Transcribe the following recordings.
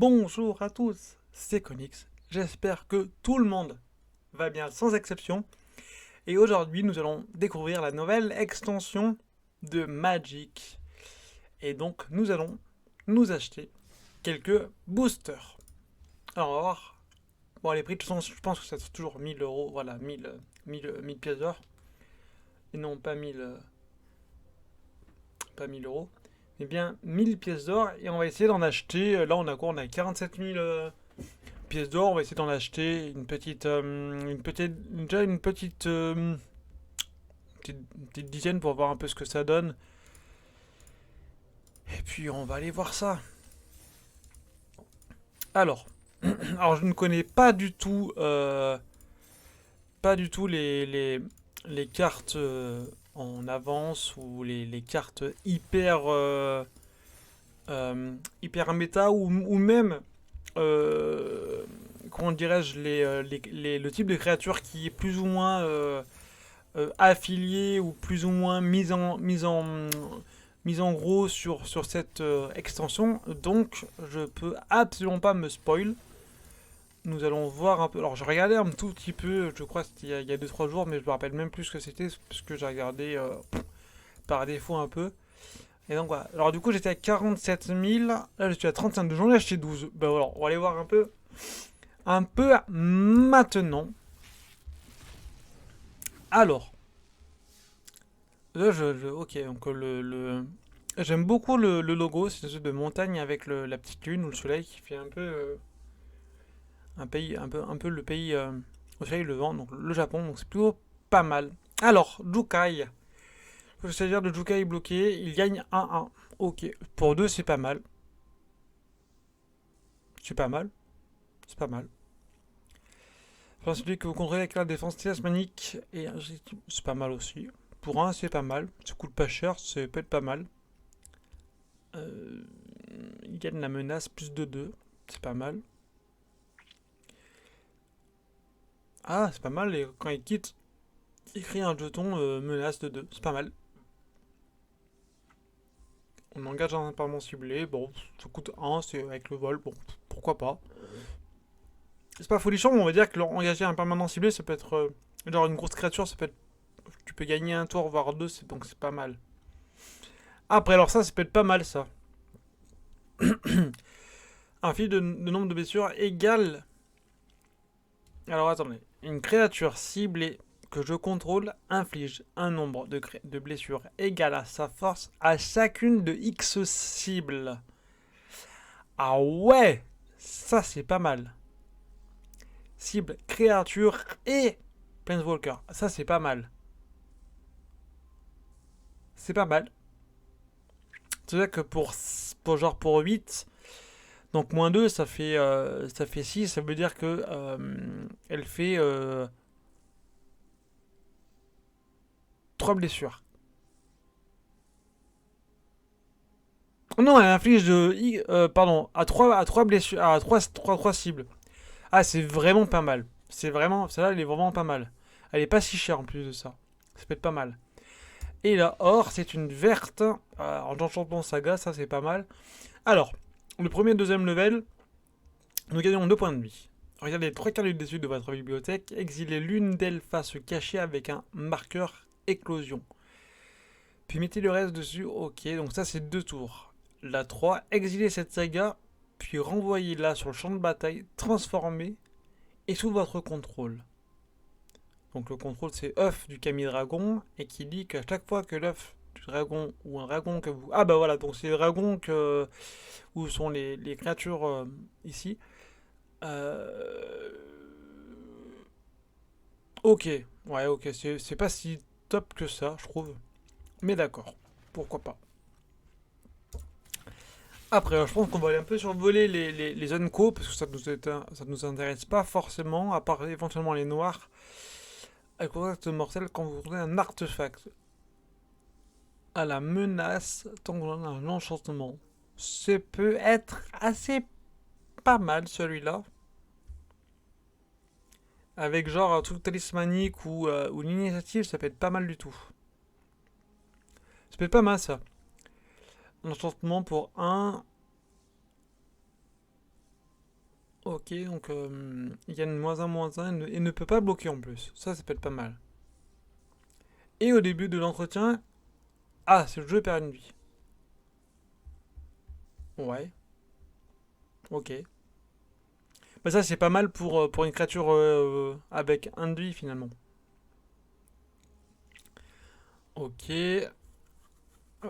Bonjour à tous, c'est Conix. J'espère que tout le monde va bien sans exception. Et aujourd'hui, nous allons découvrir la nouvelle extension de Magic. Et donc, nous allons nous acheter quelques boosters. Alors, on va voir. Bon, les prix, de toute façon, je pense que c'est toujours 1000 euros. Voilà, 1000 pièces d'or. Et non, pas 1000 euros. Mais bien 1000 pièces d'or. Et on va essayer d'en acheter. Là, on a quoi? On a 47 000 pièces d'or. On va essayer d'en acheter déjà une petite dizaine pour voir un peu ce que ça donne. Et puis, on va aller voir ça. Alors, alors je ne connais pas du tout les cartes en avance ou les cartes hyper méta ou même comment dirais-je le type de créature qui est plus ou moins affilié ou plus ou moins mise en gros sur cette extension. Donc je peux absolument pas me spoil. Nous allons voir un peu. Alors, j'ai regardé un tout petit peu, je crois que c'était il y a 2-3 jours, mais je me rappelle même plus ce que c'était, parce que j'ai regardé par défaut un peu. Et donc voilà. Alors, du coup, j'étais à 47 000. Là, je suis à 35 2. J'en ai acheté 12. Ben voilà, on va aller voir un peu. Un peu maintenant. Alors, là, ok, donc j'aime beaucoup le logo, c'est une espèce de montagne avec la petite lune ou le soleil qui fait un peu. Un peu le pays au soleil levant, donc le Japon, donc c'est plutôt pas mal. Alors, Jukai. Il faut s'agir de Jukai bloqué, il gagne 1-1. Ok, pour 2 c'est pas mal. C'est pas mal. C'est pas mal. Enfin, celui que vous contrôlez avec la défense talismanique, et c'est pas mal aussi. Pour 1 c'est pas mal. Ça coûte pas cher, ça peut être pas mal. Il gagne la menace plus de 2. C'est pas mal. Ah, c'est pas mal, et quand il quitte, il crée un jeton menace de 2. C'est pas mal. On engage un impairment ciblé, bon, ça coûte 1, c'est avec le vol, bon, pourquoi pas. C'est pas folichon, mais on va dire que engager un permanent ciblé, ça peut être. Genre une grosse créature, ça peut être. Tu peux gagner un tour, voire deux, donc c'est pas mal. Après, alors ça peut être pas mal ça. Un fil de nombre de blessures égale. Alors attendez. Une créature ciblée que je contrôle inflige un nombre de blessures égal à sa force à chacune de X cibles. Ah ouais, ça c'est pas mal. Cible, créature et Planeswalker. Ça c'est pas mal. C'est pas mal. C'est vrai que pour 8, donc moins 2, ça fait 6. Ça veut dire que elle fait 3 blessures. Non, elle inflige pardon, à 3 blessures, à 3 cibles. Ah, c'est vraiment pas mal. C'est vraiment, celle-là, elle est vraiment pas mal. Elle est pas si chère en plus de ça. Ça peut être pas mal. Et la or, c'est une verte en enchantement saga, ça c'est pas mal. Alors, le premier et deuxième level, nous gagnons 2 points de vie. Regardez les 3 cartes du dessus de votre bibliothèque, exilez l'une d'elles face cachée avec un marqueur éclosion. Puis mettez le reste dessus, ok, donc ça c'est 2 tours. La 3, exilez cette saga, puis renvoyez-la sur le champ de bataille, transformée et sous votre contrôle. Donc le contrôle c'est œuf du Kami Dragon, et qui dit qu'à chaque fois que l'œuf du dragon ou un dragon que vous... Ah bah voilà, donc c'est le dragon où sont les créatures ici. Euh... Ok, ouais ok, c'est pas si top que ça je trouve. Mais d'accord, pourquoi pas. Après, je pense qu'on va aller un peu survoler les Unco, parce que ça nous intéresse pas forcément, à part éventuellement les noirs. À contact mortel quand vous trouvez un artefact. À la menace, tant qu'on a un enchantement. Ça peut être assez pas mal celui-là. Avec genre un truc talismanique ou l'initiative, ça peut être pas mal du tout. Ça peut être pas mal ça. Un enchantement pour un. Ok, donc il gagne -1 et ne peut pas bloquer en plus. Ça peut être pas mal. Et au début de l'entretien, ah, ce jeu perd une vie. Ouais, ok. Bah ça c'est pas mal pour une créature avec un de vie finalement. Ok.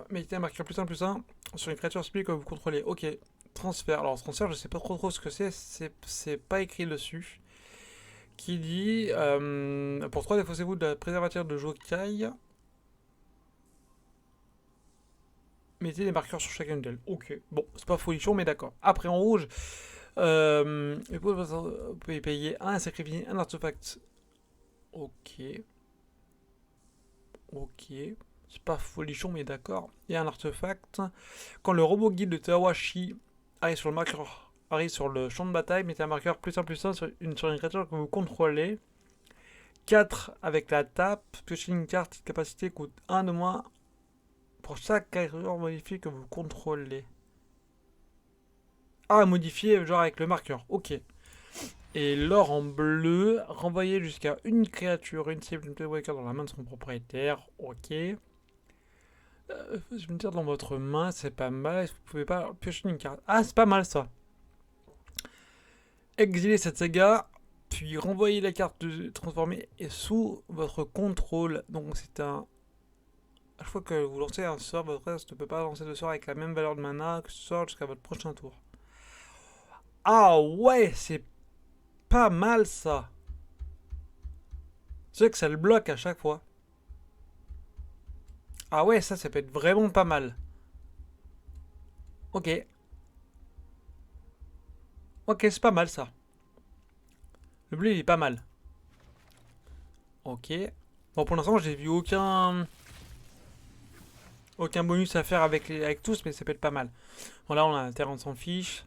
Mettez un marqueur +1/+1 sur une créature cible que vous contrôlez. Ok. Transfert. Alors transfert, je sais pas trop ce que c'est. C'est pas écrit dessus. Qui dit pour 3 défaussez-vous de la préservative de Jokai. Mettez des marqueurs sur chacune d'elles. Ok. Bon, c'est pas folichon, mais d'accord. Après en rouge, vous pouvez payer un sacrifier un artefact. Ok. Ok. C'est pas folichon, mais d'accord. Et un artefact. Quand le robot guide de Tawashi arrive sur le champ de bataille, mettez un marqueur +1/+1 sur une créature que vous contrôlez. 4 avec la tape. Piochez une carte. Capacité coûte 1 de moins pour chaque créature modifiée que vous contrôlez. Ah, modifié genre avec le marqueur. Ok. Et l'or en bleu, renvoyez jusqu'à une créature, une cible, une Playwalker dans la main de son propriétaire. Ok. Je vais me dire dans votre main, c'est pas mal. Vous pouvez pas piocher une carte. Ah, c'est pas mal ça. Exilez cette saga, puis renvoyez la carte transformée et sous votre contrôle. Donc c'est un. À chaque fois que vous lancez un sort, votre reste ne peut pas lancer de sort avec la même valeur de mana que ce sort jusqu'à votre prochain tour. Ah ouais, c'est pas mal ça. C'est vrai que ça le bloque à chaque fois. Ah ouais, ça peut être vraiment pas mal. Ok. Ok, c'est pas mal ça. Le bleu, il est pas mal. Ok. Bon, pour l'instant, j'ai vu aucun bonus à faire avec tous, mais ça peut être pas mal. Bon, là, on a un terrain, on s'en fiche.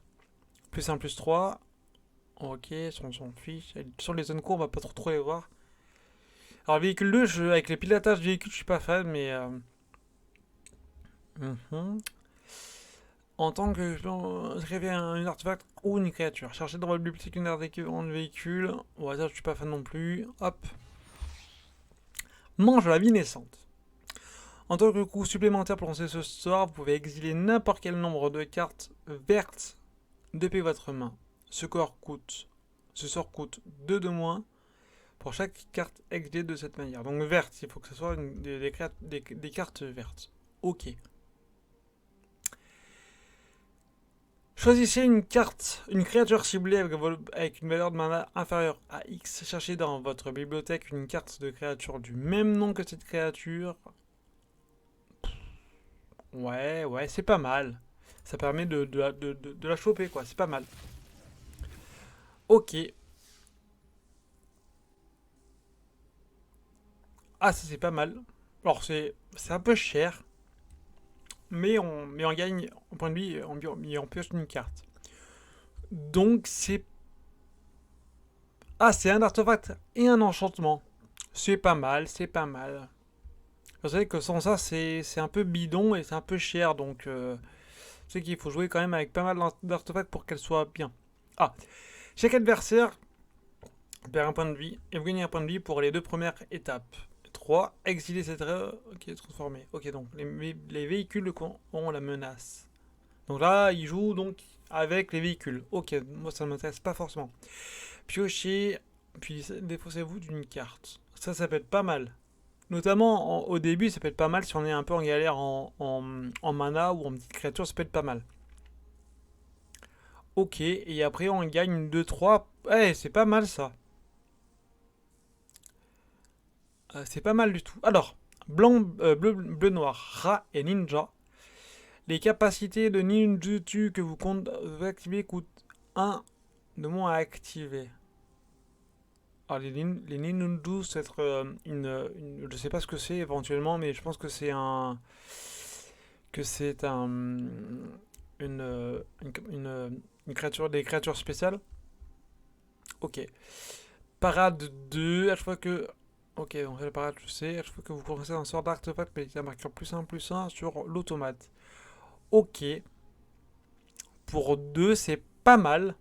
+1/+3. Ok, on s'en fiche. Sur les zones courtes, on va pas trop les voir. Alors, véhicule 2, avec les pilotages de véhicule, je suis pas fan, mais. En tant que réveille un artefact ou une créature. Cherchez dans votre bibliothèque une artefact véhicule. Ouais, ça, je suis pas fan non plus. Hop. Mange la vie naissante. En tant que coût supplémentaire pour lancer ce sort, vous pouvez exiler n'importe quel nombre de cartes vertes depuis votre main. Ce sort coûte 2 de moins pour chaque carte exilée de cette manière. Donc verte, il faut que ce soit des cartes vertes. Ok. Choisissez une carte, une créature ciblée avec une valeur de mana inférieure à X. Cherchez dans votre bibliothèque une carte de créature du même nom que cette créature. Ouais, c'est pas mal. Ça permet de la choper, quoi. C'est pas mal. Ok. Ah, ça c'est pas mal. Alors c'est un peu cher, mais on gagne en point de vie et on pioche une carte. Donc c'est. Ah, c'est un artefact et un enchantement. C'est pas mal, c'est pas mal. Vous savez que sans ça, c'est un peu bidon et c'est un peu cher, donc c'est qu'il faut jouer quand même avec pas mal d'artefacts pour qu'elle soit bien. Ah, chaque adversaire perd un point de vie et vous gagnez un point de vie pour les 2 premières étapes. 3. Exiler cette erreur. Ok, transformé. Ok, donc les véhicules ont la menace. Donc là, il joue donc avec les véhicules. Ok, moi ça ne m'intéresse pas forcément. Piochez, puis défaussez-vous d'une carte. Ça peut être pas mal. Notamment au début, ça peut être pas mal si on est un peu en galère en mana ou en petite créature, ça peut être pas mal. Ok, et après on gagne 2-3. Eh, c'est pas mal ça. C'est pas mal du tout. Alors, bleu, noir, rat et ninja. Les capacités de ninjutsu que vous activez coûtent 1 de moins à activer. Alors, les ninjutsu, c'est être je sais pas ce que c'est éventuellement, mais je pense que c'est un. Que c'est un. Une créature, des créatures spéciales. Ok. Parade 2, à chaque fois que. Ok, donc la parade, je sais. À chaque fois que vous commencez un sort d'artefact, mettez un marqueur +1/+1 sur l'automate. Ok. Pour 2, c'est pas mal.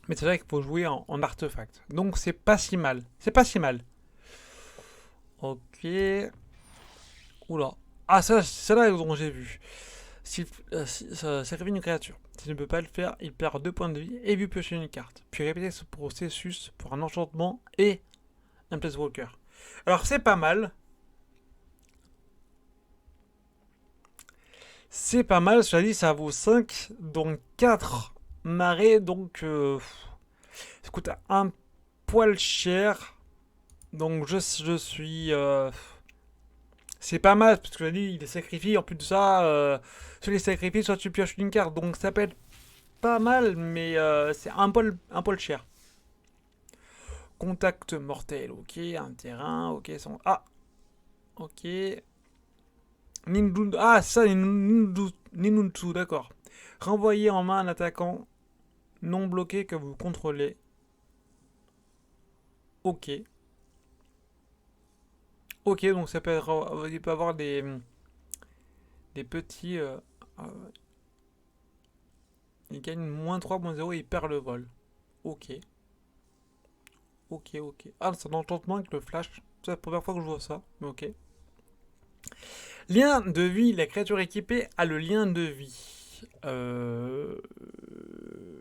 Mais c'est vrai qu'il faut jouer en artefact. Donc c'est pas si mal. C'est pas si mal. Ok. Oula. Ah, ça, c'est là dont j'ai vu. Ça sacrifie une créature. S'il ne peut pas le faire, il perd 2 points de vie et lui piocher une carte. Puis répéter ce processus pour un enchantement et un Placewalker. Alors c'est pas mal. C'est pas mal, cela dit, ça vaut 5, donc 4 marées, donc ça coûte un poil cher. Donc je suis... c'est pas mal, parce que je dit, il est sacrifié, en plus de ça, soit il est sacrifié, soit tu pioches une carte. Donc ça peut être pas mal, mais c'est un poil cher. Contact mortel, ok, un terrain, ok, son... Ah, ok. Ninjutsu, ah, c'est ça, Ninjutsu, d'accord. Renvoyer en main un attaquant non bloqué que vous contrôlez. Ok. Ok, donc ça peut être, il peut avoir des petits... il gagne -3, -0 et il perd le vol. Ok. Ok, ok. Ah, c'est un enchantement avec le flash. C'est la première fois que je vois ça, mais ok. Lien de vie. La créature équipée a le lien de vie.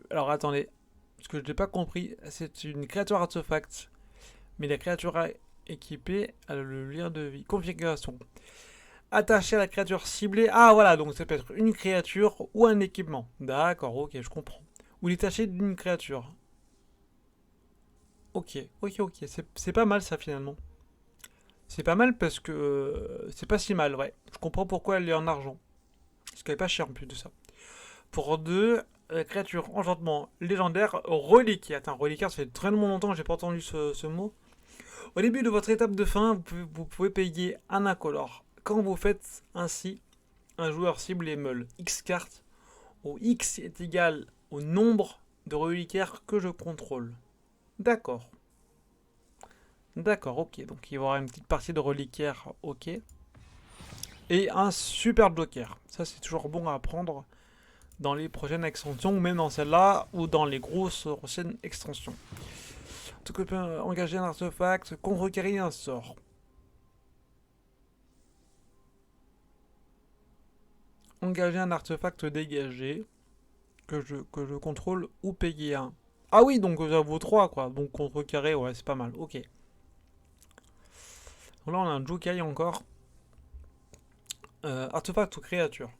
Alors attendez. Parce que je n'ai pas compris. C'est une créature artefact. Mais la créature équipée a le lien de vie. Configuration. Attaché à la créature ciblée. Ah voilà, donc ça peut être une créature ou un équipement. D'accord, ok, je comprends. Ou détaché d'une créature. Ok, ok, ok. C'est pas mal ça finalement. C'est pas mal parce que c'est pas si mal, ouais. Je comprends pourquoi elle est en argent. Parce qu'elle est pas chère en plus de ça. Pour 2, créature enchantement légendaire reliquaire. Attends, reliquaire, ça fait très longtemps que j'ai pas entendu ce mot. Au début de votre étape de fin, vous pouvez payer un incolore. Quand vous faites ainsi, un joueur cible les meule X cartes, où X est égal au nombre de reliquaires que je contrôle. D'accord. D'accord, ok. Donc il va y avoir une petite partie de reliquaires, ok. Et un super joker. Ça, c'est toujours bon à prendre dans les prochaines extensions, ou même dans celle-là, ou dans les grosses prochaines extensions. Tu peux engager un artefact, requérir un sort. Engager un artefact dégagé que je contrôle ou payer un. Ah oui, donc ça vaut 3 quoi. Donc contre carré, ouais, c'est pas mal. Ok. Donc là, on a un Jukai encore. Artefact ou créature.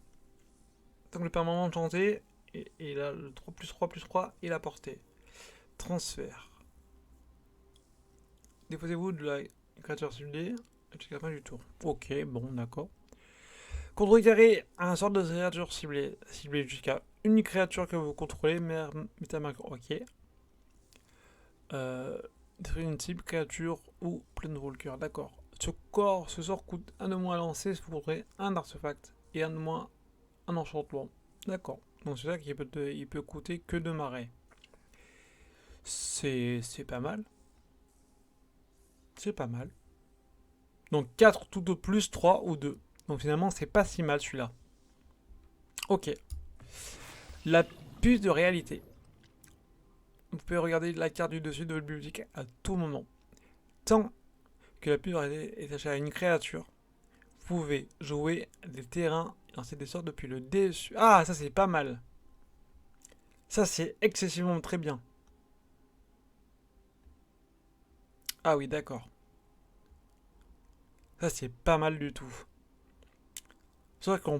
Tant que le permanent enchanté, et il a le 3+3+3 et la portée. Transfert. Déposez-vous de la créature ciblée jusqu'à la fin du tour. Ok, bon, d'accord. Contrecarrer un sort de créature ciblée, jusqu'à une créature que vous contrôlez, métamarque. Ok. Détruire une cible, créature ou Planeswalker. D'accord. Ce sort coûte un de moins à lancer, vous contrôlez un artefact et un de moins un enchantement. D'accord. Donc c'est ça qu'il peut coûter que 2 marais. C'est pas mal. C'est pas mal. Donc 4 tout au plus, 3 ou 2. Donc finalement, c'est pas si mal celui-là. Ok. La puce de réalité. Vous pouvez regarder la carte du dessus de votre bibliothèque à tout moment. Tant que la puce de réalité est attachée à une créature, vous pouvez jouer des terrains et lancer des sorts depuis le dessus. Ah, ça c'est pas mal. Ça c'est excessivement très bien. Ah oui, d'accord. Ça c'est pas mal du tout. C'est vrai on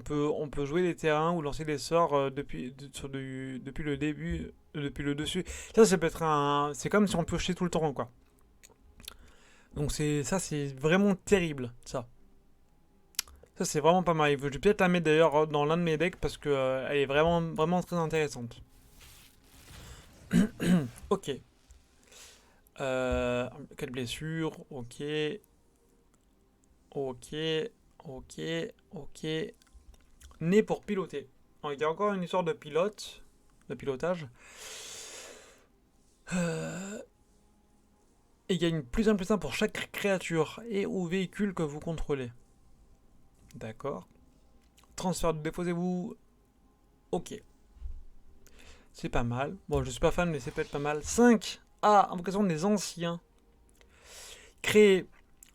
peut jouer des terrains ou lancer des sorts depuis le début, depuis le dessus. Ça peut être un. C'est comme si on piochait tout le temps, quoi. Donc ça, c'est vraiment terrible, ça. Ça, c'est vraiment pas mal. Je vais peut-être la mettre d'ailleurs dans l'un de mes decks parce que elle est vraiment, vraiment très intéressante. Ok. Quelle blessure. Ok. Ok. Ok. Ok. Né pour piloter. Alors, il y a encore une histoire de pilote. De pilotage. Et gagne plus 1 plus 1 pour chaque créature et ou véhicule que vous contrôlez. D'accord. Transfert de déposez-vous. Ok. C'est pas mal. Bon, je suis pas fan, mais ça peut être pas mal. 5. Ah, invocation des anciens. Créez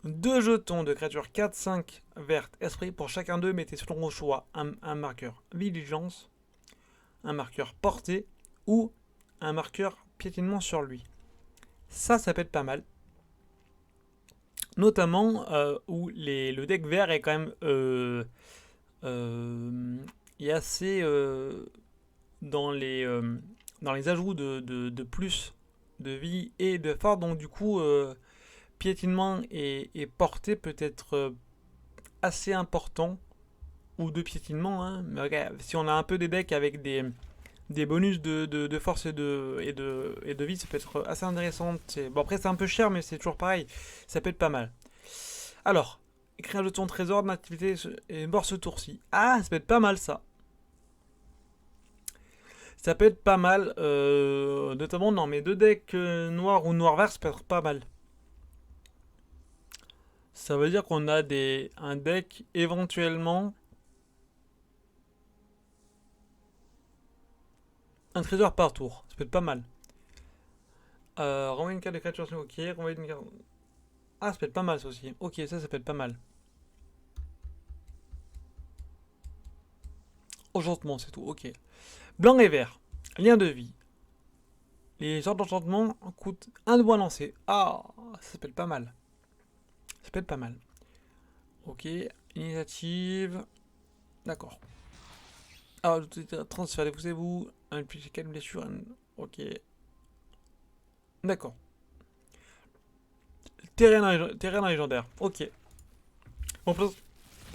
2 jetons de créatures 4-5 vertes esprit. Pour chacun d'eux, mettez selon vos choix un marqueur vigilance, un marqueur portée ou un marqueur piétinement sur lui. Ça peut être pas mal. Notamment où le deck vert est quand même est assez dans les ajouts de plus de vie et de force. Donc du coup, piétinement et portée peut être assez important. Ou de piétinement. Hein. Mais regarde, si on a un peu des decks avec des bonus de force et de vie, ça peut être assez intéressant. Bon, après, c'est un peu cher, mais c'est toujours pareil. Ça peut être pas mal. Alors, écrire un jeton trésor d'une activité et mort ce tour-ci. Ah, ça peut être pas mal ça. Ça peut être pas mal, notamment dans mes deux decks noir ou noir-vert, ça peut être pas mal. Ça veut dire qu'on a un deck éventuellement. Un trésor par tour, ça peut être pas mal. Renvoyer une carte de créature, ok. Renvoyer une carte. Ah, ça peut être pas mal ça aussi. Ok, ça peut être pas mal. Enchantement, c'est tout, ok. Blanc et vert. Lien de vie. Les sortes d'enchantement coûtent un de bois lancé. Ah, ça peut être pas mal. Ça peut être pas mal. Ok, initiative. D'accord. Alors, transfert, défoussez-vous. Un plus 4 blessures. Ok. D'accord. Terrain légendaire. Ok. Bon, pour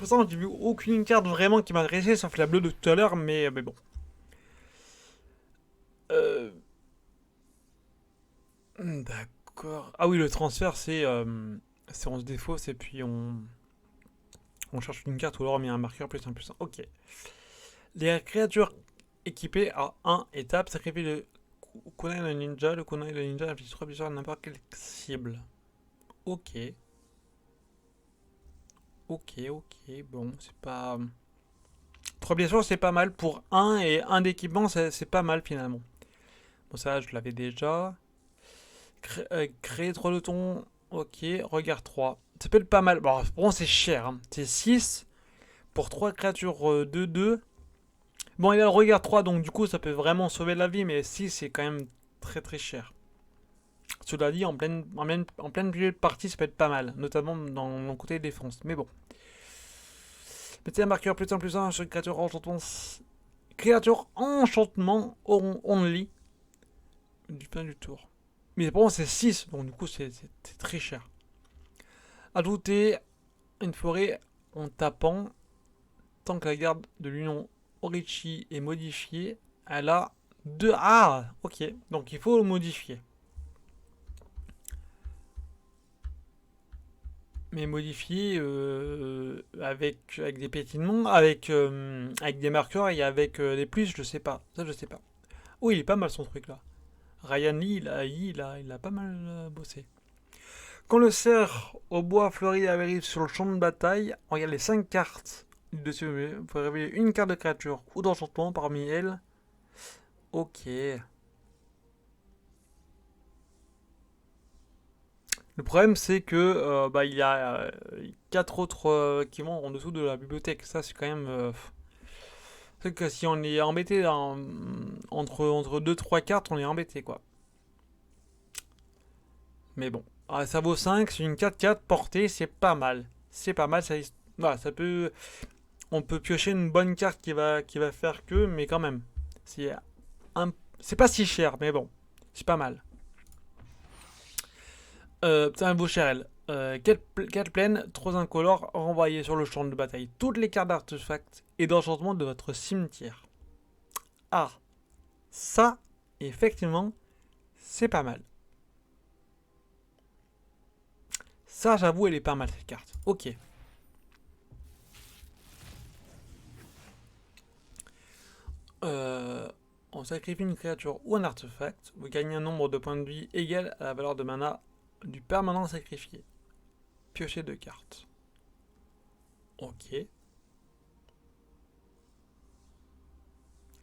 l'instant, j'ai vu aucune carte vraiment qui m'intéressait, sauf la bleue de tout à l'heure, mais bon. Euh, D'accord. Ah oui, le transfert, c'est on se défausse et puis on cherche une carte ou alors on met un marqueur plus un plus un. Ok. Les créatures équipées à 1 étape sacrifient le kunai de ninja. Le kunai de ninja inflige 3 blessures à n'importe quelle cible. Ok. Ok. Bon, c'est pas. 3 blessures, c'est pas mal. Pour un et un d'équipement, c'est pas mal finalement. Bon, ça, je l'avais déjà. Créer 3 jetons. Ok. Regard 3. Ça peut être pas mal. Bon, pour moi, c'est cher. Hein. C'est 6 pour 3 créatures 2-2. Bon, il a le regard 3, donc du coup, ça peut vraiment sauver la vie, mais 6, c'est quand même très très cher. Cela dit, en pleine milieu de partie, ça peut être pas mal, notamment dans mon côté défense. Mais bon. Mettez un marqueur plus 1 sur une créature enchantement. Créature enchantement only du fin du tour. Mais pour moi, c'est 6, donc du coup, c'est très cher. Ajouter une forêt en tapant. Tant que la garde de l'Union Orichi est modifiée, elle a 2. Ah, ok. Donc il faut le modifier. Mais modifier avec des pétinements, avec des marqueurs et avec des plus, je sais pas. Ça, je sais pas. Oh, il est pas mal son truc là. Ryan Lee, il a pas mal bossé. Quand le cerf au bois fleuri arrive sur le champ de bataille, on regarde les 5 cartes du dessus. Vous pouvez révéler une carte de créature ou d'enchantement parmi elles. Ok. Le problème, c'est que il y a 4 autres qui vont en dessous de la bibliothèque. Ça, c'est quand même. C'est que si on est embêté entre 2-3 cartes, on est embêté quoi. Mais bon. Ah, ça vaut 5, c'est une 4-4 portée, c'est pas mal. C'est pas mal, voilà, ça peut. On peut piocher une bonne carte qui va faire que, mais quand même. C'est c'est pas si cher, mais bon. C'est pas mal. Putain, beau Cherel. 4 plaines, 3 incolores, renvoyez sur le champ de bataille toutes les cartes d'artefacts et d'enchantement de votre cimetière. Ah, ça, effectivement, c'est pas mal. Ça, j'avoue, elle est pas mal cette carte. Ok. Euh, on sacrifie une créature ou un artefact. Vous gagnez un nombre de points de vie égal à la valeur de mana du permanent sacrifié. Piochez 2 cartes. Ok.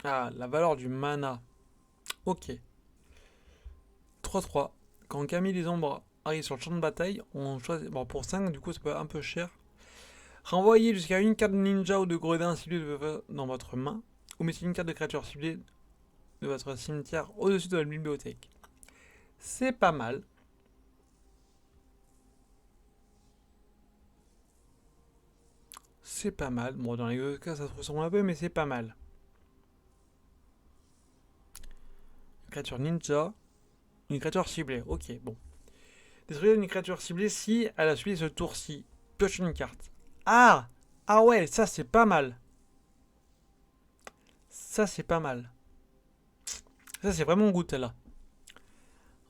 Ah, la valeur du mana. Ok. 3-3. Quand Camille des Ombres arrive sur le champ de bataille, on choisit. Bon, pour 5, du coup, ça peut être un peu cher. Renvoyez jusqu'à une carte de ninja ou de gredin ciblée dans votre main, ou mettez une carte de créature ciblée de votre cimetière au-dessus de la bibliothèque. C'est pas mal. C'est pas mal. Bon, dans les deux cas, ça se ressemble un peu, mais c'est pas mal. Une créature ninja. Une créature ciblée. Ok, bon. Détruisez une créature ciblée si elle a suivi ce tour-ci. Pioche une carte. Ah! Ah ouais, ça c'est pas mal. Ça c'est pas mal. Ça c'est vraiment good celle-là.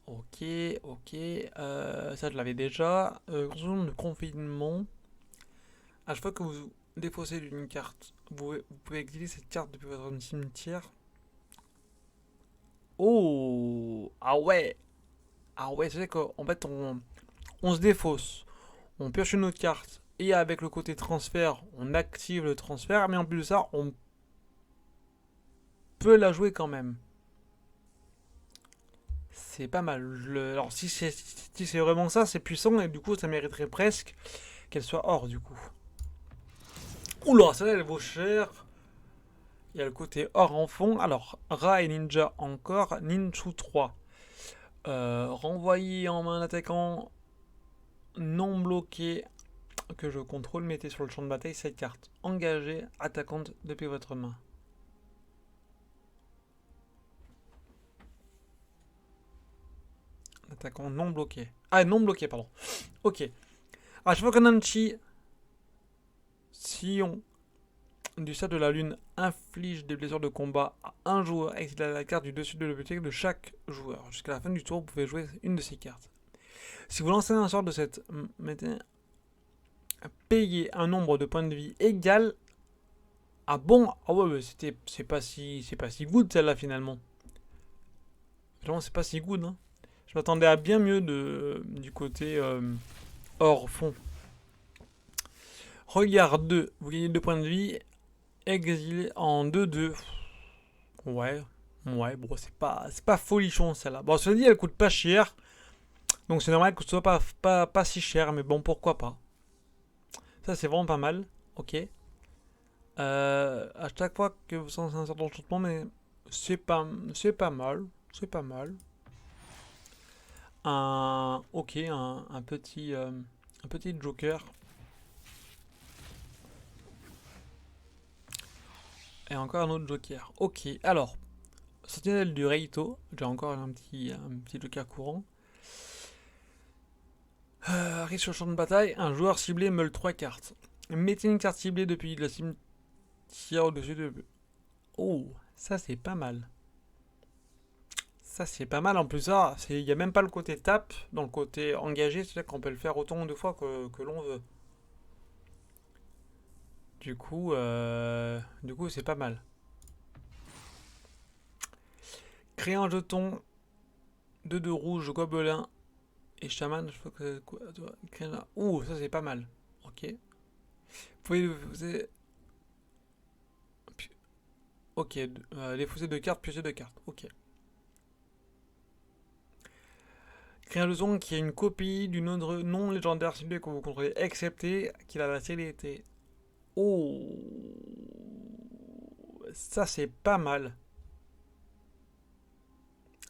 Ok, ok. Ça je l'avais déjà. Construction de confinement. À chaque fois que vous défaussez d'une carte, vous pouvez exiler cette carte depuis votre cimetière. Oh! Ah ouais! Ah ouais, c'est vrai qu'en fait on se défausse. On pioche une autre carte. Et avec le côté transfert, on active le transfert. Mais en plus de ça, on peut la jouer quand même. C'est pas mal. Alors si c'est vraiment ça, c'est puissant. Et du coup, ça mériterait presque qu'elle soit hors du coup. Oula, celle-là, elle vaut cher. Il y a le côté or en fond. Alors, Ra et Ninja encore. Ninju 3. Renvoyer en main l'attaquant non bloqué que je contrôle. Mettez sur le champ de bataille cette carte. Engagée, attaquante depuis votre main. Attaquant non bloqué. Ah, non bloqué, pardon. Ok. À chaque fois qu'un Anchi Sillon du stade de la lune inflige des blessures de combat à un joueur, exilez la carte du dessus de la bibliothèque de chaque joueur. Jusqu'à la fin du tour, vous pouvez jouer une de ces cartes. Si vous lancez un sort de cette, payez un nombre de points de vie égal à bon. Ah ouais, c'est pas si good celle-là finalement. Vraiment, c'est pas si good. Hein. Je m'attendais à bien mieux du côté hors fond. Regard 2, vous gagnez 2 points de vie. Exilé en 2-2. Ouais, ouais, bon, c'est pas folichon celle-là. Bon, cela dit, elle coûte pas cher. Donc c'est normal que ce soit pas si cher, mais bon, pourquoi pas. Ça, c'est vraiment pas mal. Ok. À chaque fois que vous sentez un certain enchantement, mais c'est pas mal. C'est pas mal. Ok, un petit joker. Et encore un autre joker. Ok, alors, Sentinelle du Reito. J'ai encore un petit joker courant. Arrive sur le champ de bataille, un joueur ciblé meule 3 cartes. Mettez une carte ciblée depuis le cimetière au-dessus de. Oh, ça c'est pas mal. Ça c'est pas mal en plus. Il n'y a même pas le côté tape dans le côté engagé, c'est-à-dire qu'on peut le faire autant de fois que l'on veut. Du coup c'est pas mal. Créer un jeton, 2 rouge, gobelin et chaman. Je crois que. Ouh, ça c'est pas mal. Ok. Vous avez. Ok, défausser 2 cartes, piocher 2 cartes. Ok. Créer un jeton qui a une copie d'une autre non légendaire ciblée que vous contrôlez, excepté qu'il a la célérité. Oh, ça c'est pas mal.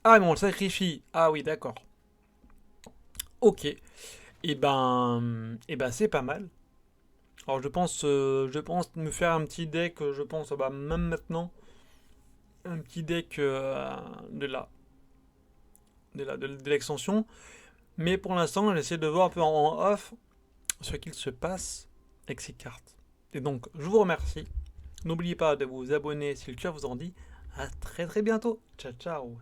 Ah, mais on le sacrifie. Ah oui, d'accord. Ok. Et ben c'est pas mal. Alors je pense me faire un petit deck. Je pense, bah, même maintenant, un petit deck de l'extension. Mais pour l'instant, j'essaie de voir un peu en off ce qu'il se passe avec ces cartes. Et donc, je vous remercie. N'oubliez pas de vous abonner si le cœur vous en dit. À très très bientôt. Ciao ciao.